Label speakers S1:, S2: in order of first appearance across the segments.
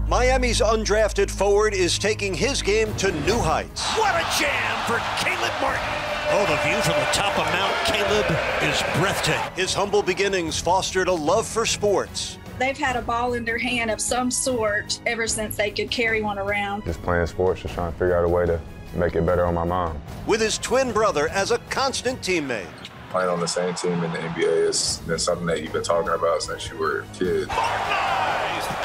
S1: Miami's undrafted forward is taking his game to new heights.
S2: What a jam for Caleb Martin. Oh, the view from the top of Mount Caleb is breathtaking.
S1: His humble beginnings fostered a love for sports.
S3: They've had a ball in their hand of some sort ever since they could carry one around.
S4: Just playing sports, just trying to figure out a way to make it better on my mom.
S1: With his twin brother as a constant teammate.
S5: Playing on the same team in the NBA has been something that you've been talking about since you were a kid.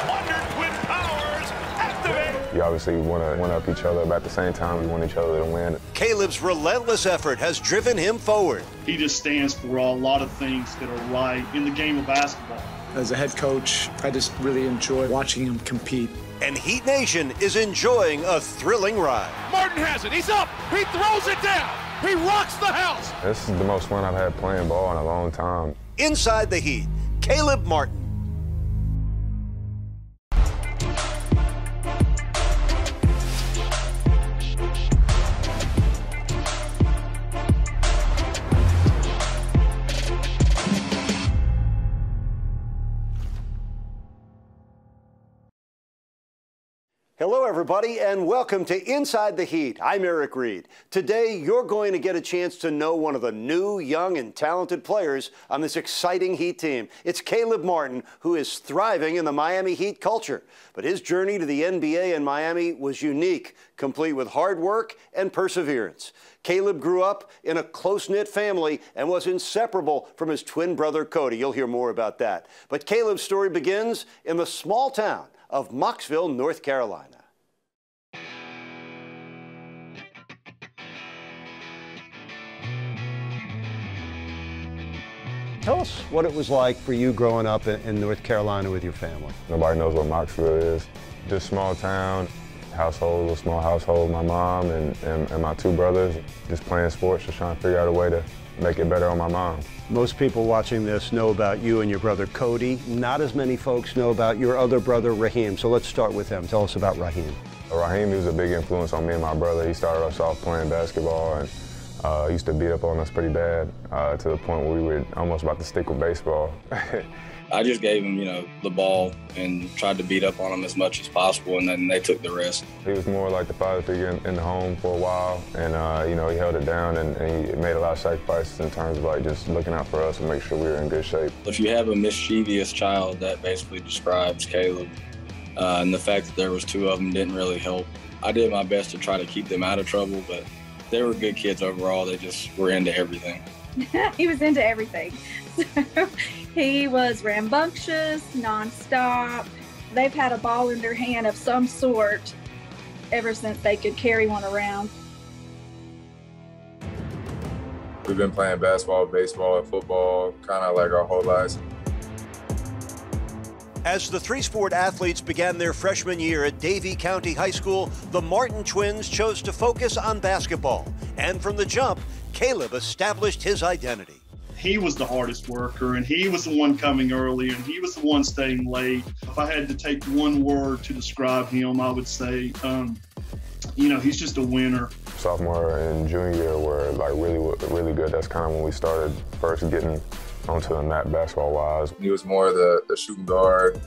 S2: Wonder Twin Powers activate.
S4: We obviously want to one-up each other, but at the same time, we want each other to win.
S1: Caleb's relentless effort has driven him forward.
S6: He just stands for a lot of things that are right in the game of basketball.
S7: As a head coach, I just really enjoy watching him compete.
S1: And Heat Nation is enjoying a thrilling ride.
S2: Martin has it. He's up. He throws it down. He rocks the house.
S4: This is the most fun I've had playing ball in a long time.
S1: Inside the Heat, Caleb Martin. Hello, everybody, and welcome to Inside the Heat. I'm Eric Reid. Today, you're going to get a chance to know one of the new, young, and talented players on this exciting Heat team. It's Caleb Martin, who is thriving in the Miami Heat culture. But his journey to the NBA in Miami was unique, complete with hard work and perseverance. Caleb grew up in a close-knit family and was inseparable from his twin brother, Cody. You'll hear more about that. But Caleb's story begins in the small town of Mocksville, North Carolina. Tell us what it was like for you growing up in North Carolina with your family.
S4: Nobody knows what Mocksville is. Just small town, household, a small household, my mom and my two brothers, just playing sports, just trying to figure out a way to make it better on my mom.
S1: Most people watching this know about you and your brother Cody. Not as many folks know about your other brother Raheem, so let's start with him. Tell us about Raheem.
S4: Raheem, he was a big influence on me and my brother. He started us off playing basketball and used to beat up on us pretty bad to the point where we were almost about to stick with baseball.
S8: I just gave him, the ball and tried to beat up on him as much as possible, and then they took the rest.
S4: He was more like the father figure in the home for a while, and he held it down and he made a lot of sacrifices in terms of like just looking out for us and make sure we were in good shape.
S8: If you have a mischievous child, that basically describes Caleb, and the fact that there was two of them didn't really help. I did my best to try to keep them out of trouble, but they were good kids overall. They just were into everything.
S3: He was into everything. He was rambunctious, nonstop. They've had a ball in their hand of some sort ever since they could carry one around.
S5: We've been playing basketball, baseball, and football kind of like our whole lives.
S1: As the three-sport athletes began their freshman year at Davie County High School, the Martin twins chose to focus on basketball. And from the jump, Caleb established his identity.
S6: He was the hardest worker, and he was the one coming early, and he was the one staying late. If I had to take one word to describe him, I would say, he's just a winner.
S4: Sophomore and junior year were like really good. That's kind of when we started first getting onto the map basketball-wise.
S5: He was more the shooting guard,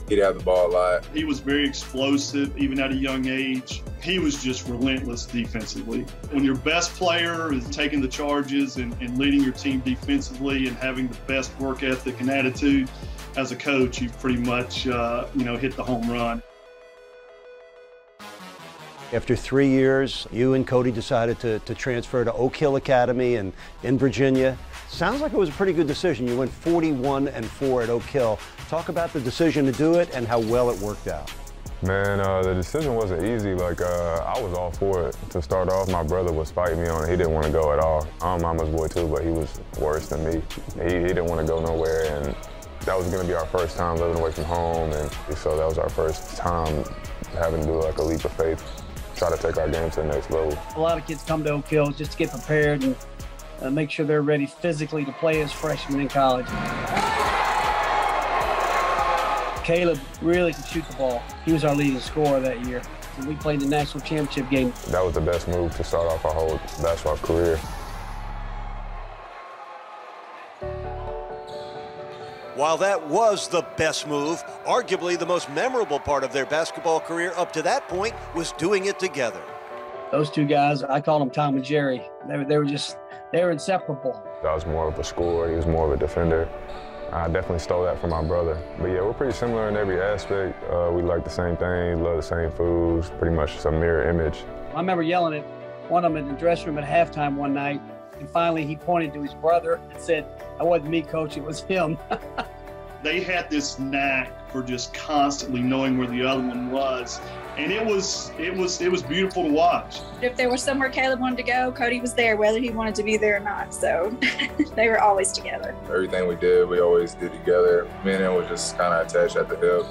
S5: he'd have the ball a lot.
S6: He was very explosive, even at a young age. He was just relentless defensively. When your best player is taking the charges and leading your team defensively and having the best work ethic and attitude, as a coach, you've pretty much, hit the home run.
S1: After 3 years, you and Cody decided to transfer to Oak Hill Academy in Virginia. Sounds like it was a pretty good decision. You went 41-4 at Oak Hill. Talk about the decision to do it and how well it worked out.
S4: Man, the decision wasn't easy. I was all for it. To start off, my brother was fighting me on it. He didn't want to go at all. I'm mama's boy too, but he was worse than me. He didn't want to go nowhere, and that was going to be our first time living away from home, and so that was our first time having to do like a leap of faith, try to take our game to the next level.
S9: A lot of kids come to Oak Hill just to get prepared and make sure they're ready physically to play as freshmen in college. Caleb really could shoot the ball. He was our leading scorer that year. And we played the national championship game.
S4: That was the best move to start off our whole basketball career.
S2: While that was the best move, arguably the most memorable part of their basketball career up to that point was doing it together.
S9: Those two guys, I call them Tom and Jerry. They were inseparable.
S4: I was more of a scorer, he was more of a defender. I definitely stole that from my brother. But yeah, we're pretty similar in every aspect. We like the same things, love the same foods, pretty much some mirror image.
S9: I remember yelling at one of them in the dressing room at halftime one night, and finally he pointed to his brother and said, "That wasn't me, coach, it was him."
S6: They had this knack for just constantly knowing where the other one was, and it was beautiful to watch.
S3: If there was somewhere Caleb wanted to go, Cody was there, whether he wanted to be there or not. So they were always together.
S5: Everything we did, we always did together. Me and him was just kind of attached at the hip.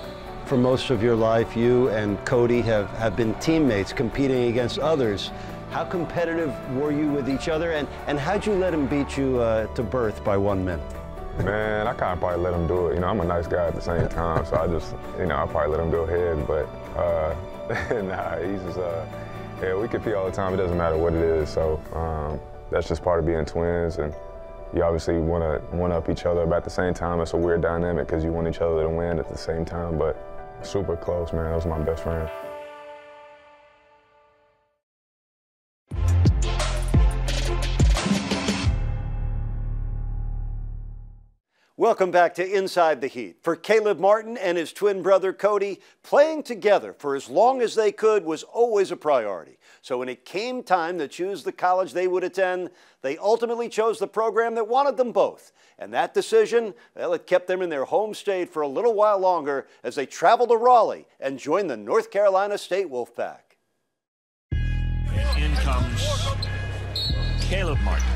S1: For most of your life, you and Cody have been teammates competing against others. How competitive were you with each other, and how'd you let him beat you to birth by 1 minute?
S4: Man, I kind of probably let him do it. You know, I'm a nice guy at the same time, so I just, you know, I probably let him go ahead. But nah, he's just, yeah, we compete all the time. It doesn't matter what it is. So that's just part of being twins, and you obviously want to one-up each other, but at the same time, it's a weird dynamic because you want each other to win at the same time. But super close, man. That was my best friend.
S1: Welcome back to Inside the Heat. For Caleb Martin and his twin brother Cody, playing together for as long as they could was always a priority. So when it came time to choose the college they would attend, they ultimately chose the program that wanted them both. And that decision, well, it kept them in their home state for a little while longer as they traveled to Raleigh and joined the North Carolina State Wolfpack.
S2: And in comes Caleb Martin.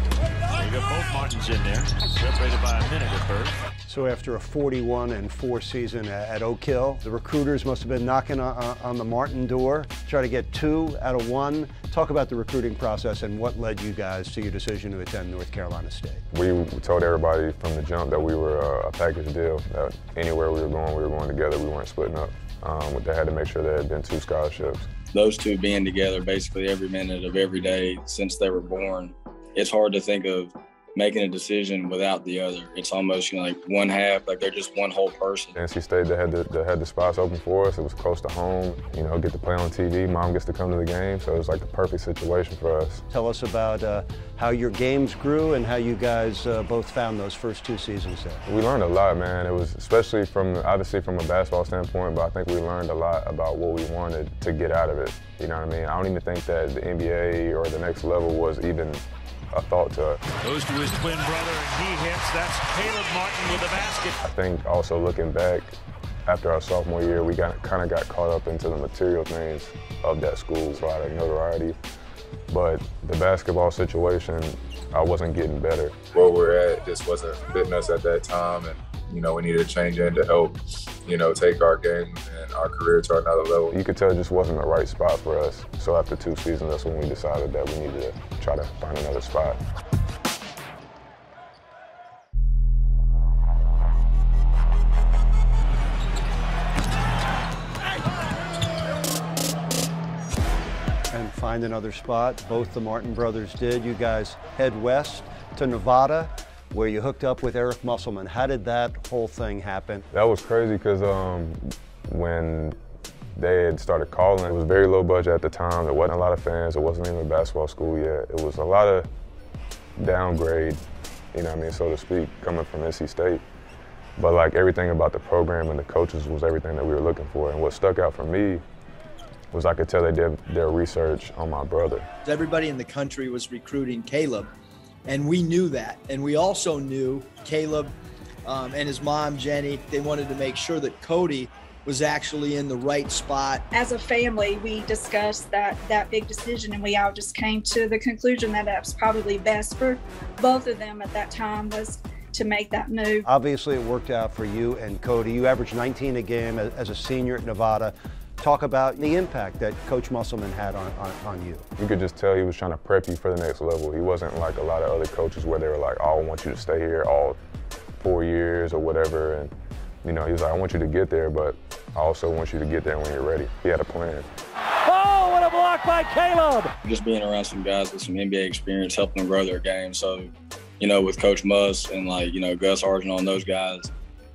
S2: We got both Martins in there, separated by a minute at birth.
S1: So after a 41-4 season at Oak Hill, the recruiters must have been knocking on the Martin door, try to get 2 out of 1. Talk about the recruiting process and what led you guys to your decision to attend North Carolina State. We
S4: told everybody from the jump that we were a package deal, that anywhere we were going together, we weren't splitting up. They had to make sure there had been 2 scholarships.
S8: Those two being together basically every minute of every day since they were born, it's hard to think of making a decision without the other. It's almost, you know, like one half, like they're just one whole person.
S4: NC State, they had the spots open for us. It was close to home. You know, get to play on TV. Mom gets to come to the game, so it was like the perfect situation for us.
S1: Tell us about how your games grew and how you guys both found those first 2 seasons there.
S4: We learned a lot, man. It was especially obviously from a basketball standpoint, but I think we learned a lot about what we wanted to get out of it. You know what I mean? I don't even think that the NBA or the next level was even a thought to us.
S2: Goes to his twin brother and he hits. That's Caleb Martin with the basket.
S4: I think also looking back, after our sophomore year, we kind of got caught up into the material things of that school, a lot of notoriety. But the basketball situation, I wasn't getting better.
S5: Where we're at just wasn't fitting us at that time, and you know, we needed to change in to help, you know, take our game and our career to another level.
S4: You could tell it just wasn't the right spot for us. So after 2 seasons, that's when we decided that we needed to try to find another spot.
S1: And find another spot. Both the Martin brothers did. You guys head west to Nevada, where you hooked up with Eric Musselman. How did that whole thing happen?
S4: That was crazy because when they had started calling, it was very low budget at the time. There wasn't a lot of fans. It wasn't even a basketball school yet. It was a lot of downgrade, you know what I mean, so to speak, coming from NC State. But like everything about the program and the coaches was everything that we were looking for. And what stuck out for me was I could tell they did their research on my brother.
S10: Everybody in the country was recruiting Caleb. And we knew that. And we also knew Caleb and his mom, Jenny, they wanted to make sure that Cody was actually in the right spot.
S3: As a family, we discussed that big decision, and we all just came to the conclusion that that was probably best for both of them at that time, was to make that move.
S1: Obviously, it worked out for you and Cody. You averaged 19 a game as a senior at Nevada. Talk about the impact that Coach Musselman had on you.
S4: You could just tell he was trying to prep you for the next level. He wasn't like a lot of other coaches where they were like, oh, I want you to stay here all 4 years or whatever. And you know, he was like, I want you to get there, but I also want you to get there when you're ready. He had a plan.
S9: Oh, what a block by Caleb!
S8: Just being around some guys with some NBA experience, helping them grow their game. So, you know, with Coach Muss and like, you know, Gus Argent and those guys,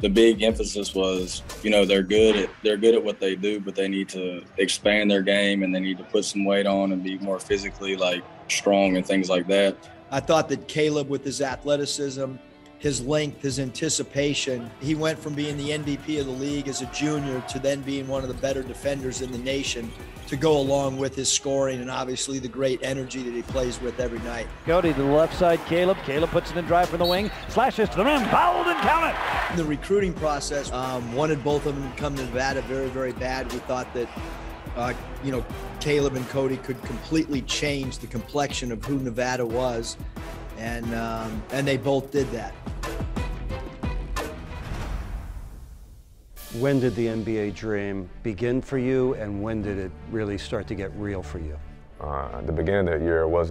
S8: the big emphasis was, they're good at what they do, but they need to expand their game and they need to put some weight on and be more physically strong and things like that.
S10: I thought that Caleb, with his athleticism, his length, his anticipation, he went from being the MVP of the league as a junior to then being one of the better defenders in the nation, to go along with his scoring and obviously the great energy that he plays with every night.
S11: Cody to the left side, Caleb puts it in drive from the wing, slashes to the rim, fouled and count it.
S10: The recruiting process, wanted both of them to come to Nevada very, very bad. We thought that, Caleb and Cody could completely change the complexion of who Nevada was, and they both did that.
S1: When did the NBA dream begin for you, and when did it really start to get real for you?
S4: At the beginning of the year, I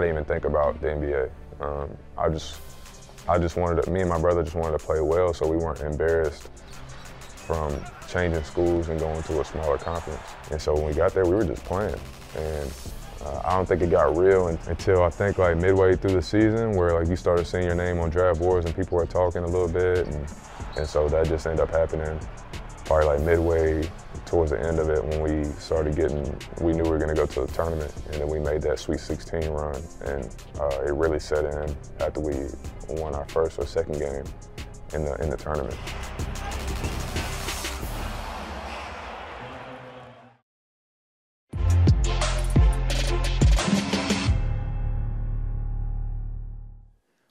S4: didn't even think about the NBA. Me and my brother just wanted to play well, so we weren't embarrassed from changing schools and going to a smaller conference. And so when we got there, we were just playing. And I don't think it got real until I think midway through the season, where you started seeing your name on draft boards and people were talking a little bit. And so that just ended up happening probably midway towards the end of it, when we knew we were going to go to the tournament, and then we made that Sweet 16 run, and it really set in after we won our first or second game in the tournament.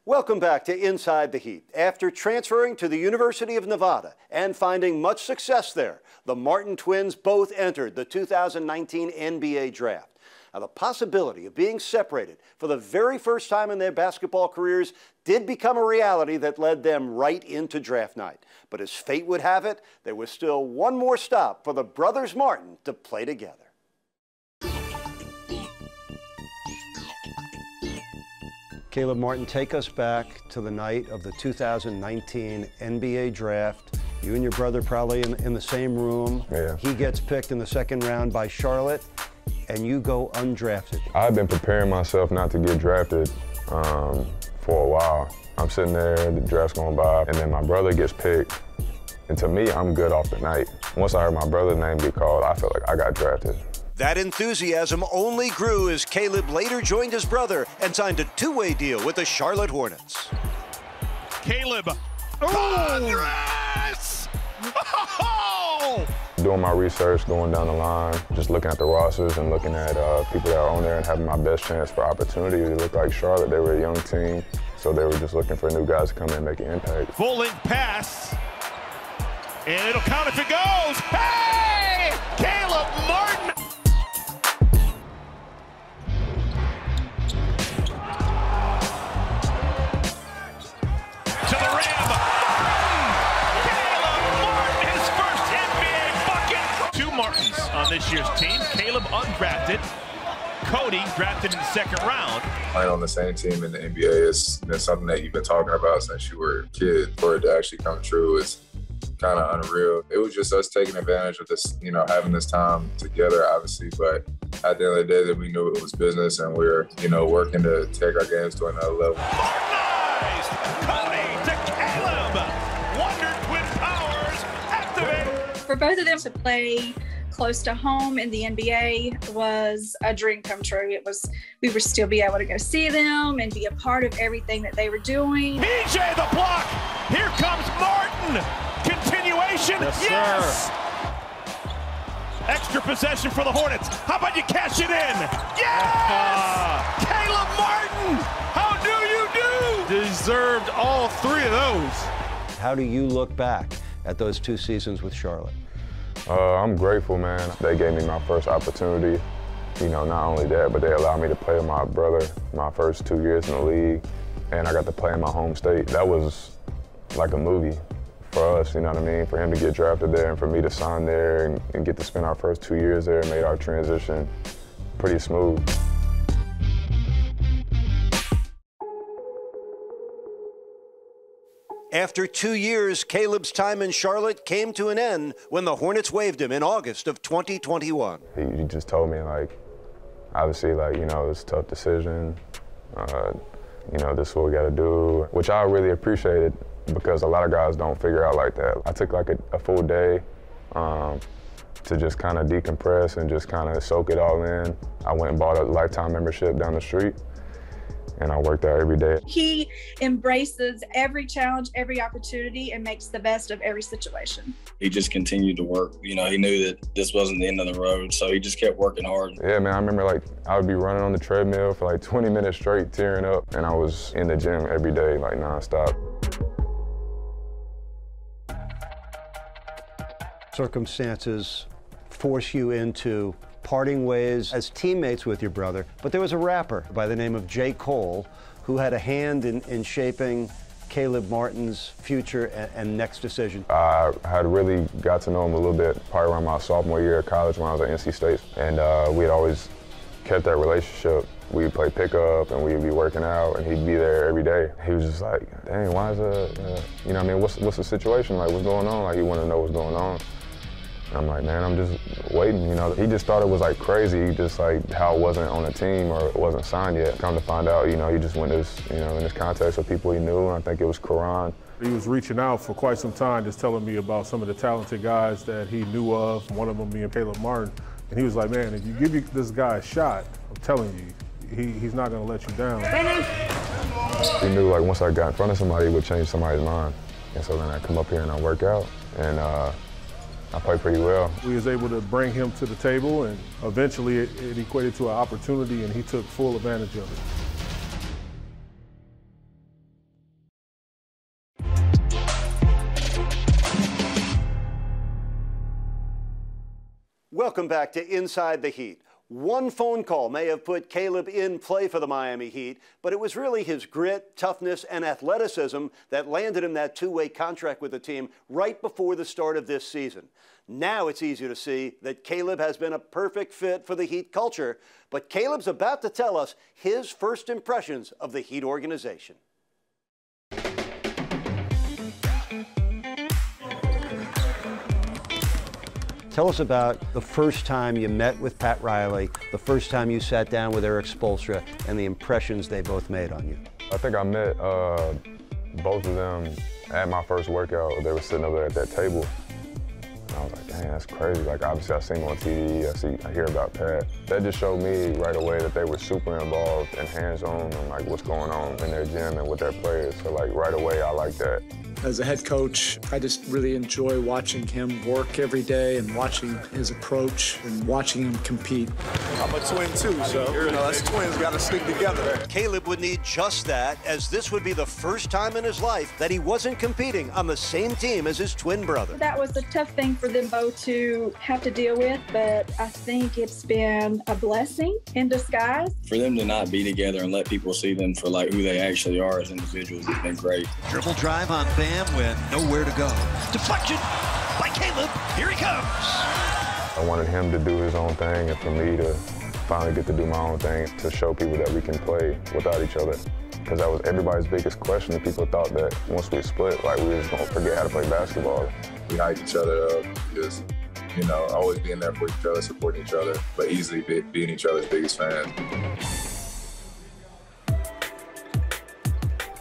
S1: Welcome back to Inside the Heat. After transferring to the University of Nevada and finding much success there, the Martin twins both entered the 2019 NBA draft. Now, the possibility of being separated for the very first time in their basketball careers did become a reality that led them right into draft night. But as fate would have it, there was still one more stop for the brothers Martin to play together. Caleb Martin, take us back to the night of the 2019 NBA draft. You and your brother probably in the same room.
S4: Yeah.
S1: He gets picked in the second round by Charlotte, and you go undrafted.
S4: I've been preparing myself not to get drafted for a while. I'm sitting there, the draft's going by, and then my brother gets picked. And to me, I'm good off the night. Once I heard my brother's name get called, I felt like I got drafted.
S1: That enthusiasm only grew as Caleb later joined his brother and signed a two-way deal with the Charlotte Hornets.
S2: Caleb. Andres! Oh!
S4: Doing my research, going down the line, just looking at the rosters and looking at people that are on there and having my best chance for opportunity. It looked like Charlotte, they were a young team, so they were just looking for new guys to come in and make an impact.
S2: Full length pass, and it'll count if it goes. Hey! Caleb Martin! On this year's team, Caleb undrafted, Cody drafted in the second round.
S5: Playing on the same team in the NBA has been something that you've been talking about since you were a kid. For it to actually come true is kind of unreal. It was just us taking advantage of this, having this time together, obviously, but at the end of the day, that we knew it was business and we were, working to take our games to another level.
S2: Modernized! Cody to Caleb! Wonder Twin powers activated!
S3: For both of them to play close to home in the NBA was a dream come true. We would still be able to go see them and be a part of everything that they were doing.
S2: PJ the block! Here comes Martin! Continuation! Yes! Extra possession for the Hornets. How about you cash it in? Yes! Caleb Martin! How do you do?
S12: Deserved all three of those.
S1: How do you look back at those 2 seasons with Charlotte?
S4: I'm grateful, man. They gave me my first opportunity. Not only that, but they allowed me to play with my brother my first 2 years in the league, and I got to play in my home state. That was like a movie for us, you know what I mean? For him to get drafted there and for me to sign there and get to spend our first 2 years there, made our transition pretty smooth.
S1: After 2 years, Caleb's time in Charlotte came to an end when the Hornets waived him in August of 2021.
S4: He just told me, obviously, it's a tough decision. This is what we got to do, which I really appreciated. because a lot of guys don't figure out like that. I took like a full day to just kind of decompress and just kind of soak it all in. I went and bought a lifetime membership down the street, and I worked out every day.
S3: He embraces every challenge, every opportunity, and makes the best of every situation.
S8: He just continued to work. You know, he knew that this wasn't the end of the road, so he just kept working hard.
S4: Yeah, man, I remember like I would be running on the treadmill for like 20 minutes straight, tearing up, and I was in the gym every day, like nonstop.
S1: Circumstances force you into parting ways as teammates with your brother, but there was a rapper by the name of J. Cole who had a hand in shaping Caleb Martin's future and next decision.
S4: I had really got to know him a little bit probably around my sophomore year of college when I was at NC State, and we had always kept that relationship. We'd play pickup and we'd be working out and he'd be there every day. He was just like, dang, why is you know what I mean, what's the situation? Like, what's going on? Like, he wanted to know what's going on. And I'm like, man, I'm just waiting, you know. He just thought it was like crazy, just like how it wasn't on a team or it wasn't signed yet. Come to find out, you know, he just went this, you know, in this context with people he knew, and I think it was Quran.
S13: He was reaching out for quite some time, just telling me about some of the talented guys that he knew of, one of them being Caleb Martin. And he was like, man, if you give this guy a shot, I'm telling you, he's not gonna let you down.
S4: He knew like once I got in front of somebody, it would change somebody's mind. And so then I come up here and I work out, and I played pretty well.
S13: We was able to bring him to the table, and eventually it equated to an opportunity, and he took full advantage of it.
S1: Welcome back to Inside the Heat. One phone call may have put Caleb in play for the Miami Heat, but it was really his grit, toughness, and athleticism that landed him that two-way contract with the team right before the start of this season. Now it's easy to see that Caleb has been a perfect fit for the Heat culture, but Caleb's about to tell us his first impressions of the Heat organization. Tell us about the first time you met with Pat Riley, the first time you sat down with Eric Spoelstra, and the impressions they both made on you.
S4: I think I met both of them at my first workout. They were sitting over there at that table. And I was like, dang, that's crazy. Like, obviously, I seen them on TV, I hear about Pat. That just showed me right away that they were super involved and hands-on on like what's going on in their gym and with their players. So like right away, I like that.
S7: As a head coach, I just really enjoy watching him work every day and watching his approach and watching him compete.
S12: I'm a twin too, so you know, us twins got to stick together.
S1: Caleb would need just that, as this would be the first time in his life that he wasn't competing on the same team as his twin brother.
S3: That was a tough thing for them both to have to deal with, but I think it's been a blessing in disguise.
S8: For them to not be together and let people see them for like who they actually are as individuals has been great.
S14: Dribble drive on Bam with nowhere to go. Deflection by Caleb. Here he comes.
S4: I wanted him to do his own thing and for me to finally get to do my own thing to show people that we can play without each other. Because that was everybody's biggest question. People thought that once we split, like we were just gonna forget how to play basketball.
S5: We hype each other up, just, you know, always being there for each other, supporting each other, but easily being each other's biggest fans.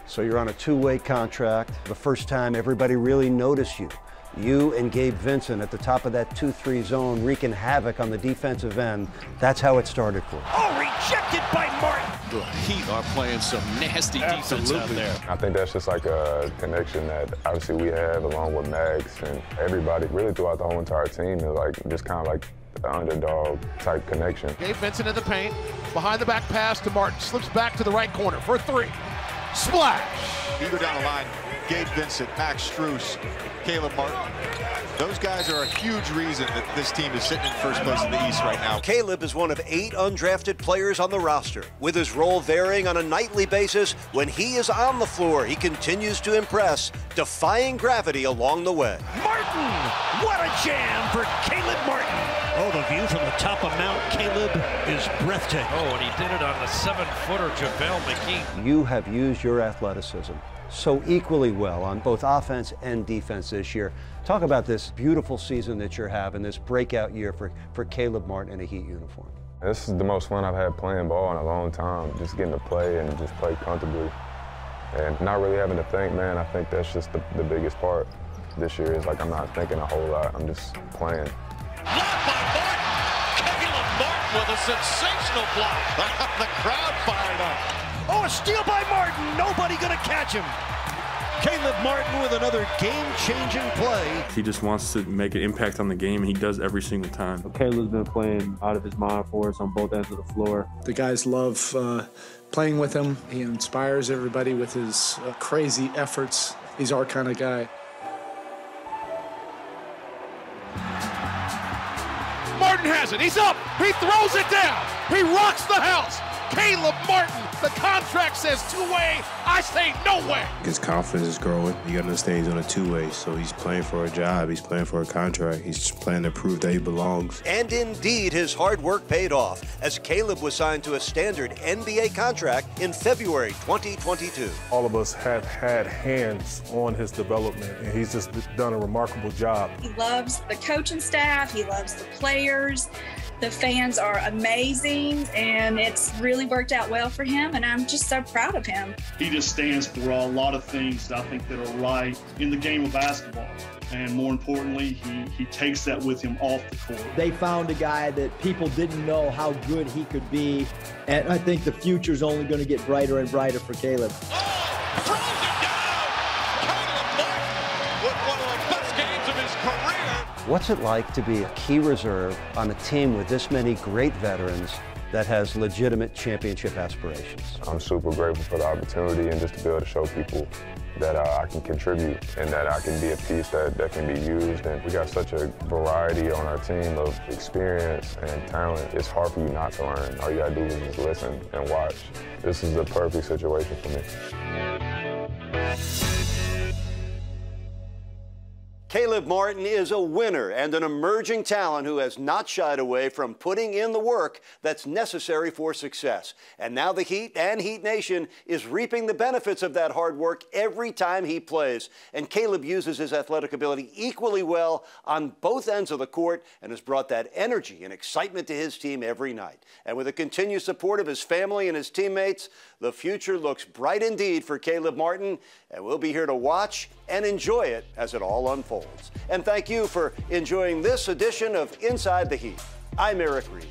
S1: So you're on a two-way contract. The first time everybody really noticed you. You and Gabe Vincent at the top of that 2-3 zone wreaking havoc on the defensive end. That's how it started for you.
S14: Oh, rejected by Martin.
S12: The Heat are playing some nasty defense out there.
S4: I think that's just like a connection that obviously we have along with Max and everybody really throughout the whole entire team is like just kind of like the underdog type connection.
S12: Gabe Vincent in the paint, behind the back pass to Martin, slips back to the right corner for a three. Splash!
S15: You go down the line, Gabe Vincent, Max Strus, Caleb Martin. Those guys are a huge reason that this team is sitting in first place in the East right now.
S1: Caleb is one of 8 undrafted players on the roster, with his role varying on a nightly basis. When he is on the floor, he continues to impress, defying gravity along the way.
S14: Martin! What a jam for Caleb Martin! Oh, the view from the top of Mount Caleb is breathtaking.
S2: Oh, and he did it on the 7-footer JaVale McGee.
S1: You have used your athleticism so equally well on both offense and defense this year. Talk about this beautiful season that you're having, this breakout year for Caleb Martin in a Heat uniform.
S4: This is the most fun I've had playing ball in a long time, just getting to play and just play comfortably. And not really having to think, man, I think that's just the biggest part this year is like I'm not thinking a whole lot. I'm just playing.
S14: Blocked by Martin. Caleb Martin with a sensational block. The crowd fired up. Oh, a steal by Martin. Nobody going to catch him. Caleb Martin with another game-changing play.
S16: He just wants to make an impact on the game, and he does every single time.
S17: Caleb's been playing out of his mind for us on both ends of the floor.
S7: The guys love playing with him. He inspires everybody with his crazy efforts. He's our kind of guy.
S12: Martin has it. He's up. He throws it down. He rocks the house. Caleb Martin, the contract says two-way. I say no way.
S18: His confidence is growing. You understand he's on a two-way, so he's playing for a job. He's playing for a contract. He's playing to prove that he belongs.
S1: And indeed, his hard work paid off as Caleb was signed to a standard NBA contract in February 2022.
S13: All of us have had hands on his development, and he's just done a remarkable job.
S3: He loves the coaching staff. He loves the players. The fans are amazing, and it's really worked out well for him, and I'm just so proud of him.
S6: He just stands for a lot of things I think that are right in the game of basketball. And more importantly, he takes that with him off the court.
S10: They found a guy that people didn't know how good he could be, and I think the future's only going to get brighter and brighter for Caleb.
S19: What's it like to be a key reserve on a team with this many great veterans that has legitimate championship aspirations?
S4: I'm super grateful for the opportunity and just to be able to show people that I can contribute and that I can be a piece that can be used. And we got such a variety on our team of experience and talent. It's hard for you not to learn. All you gotta do is just listen and watch. This is the perfect situation for me.
S1: Caleb Martin is a winner and an emerging talent who has not shied away from putting in the work that's necessary for success. And now the Heat and Heat Nation is reaping the benefits of that hard work every time he plays. And Caleb uses his athletic ability equally well on both ends of the court and has brought that energy and excitement to his team every night. And with the continued support of his family and his teammates, the future looks bright indeed for Caleb Martin, and we'll be here to watch and enjoy it as it all unfolds. And thank you for enjoying this edition of Inside the Heat. I'm Eric Reid.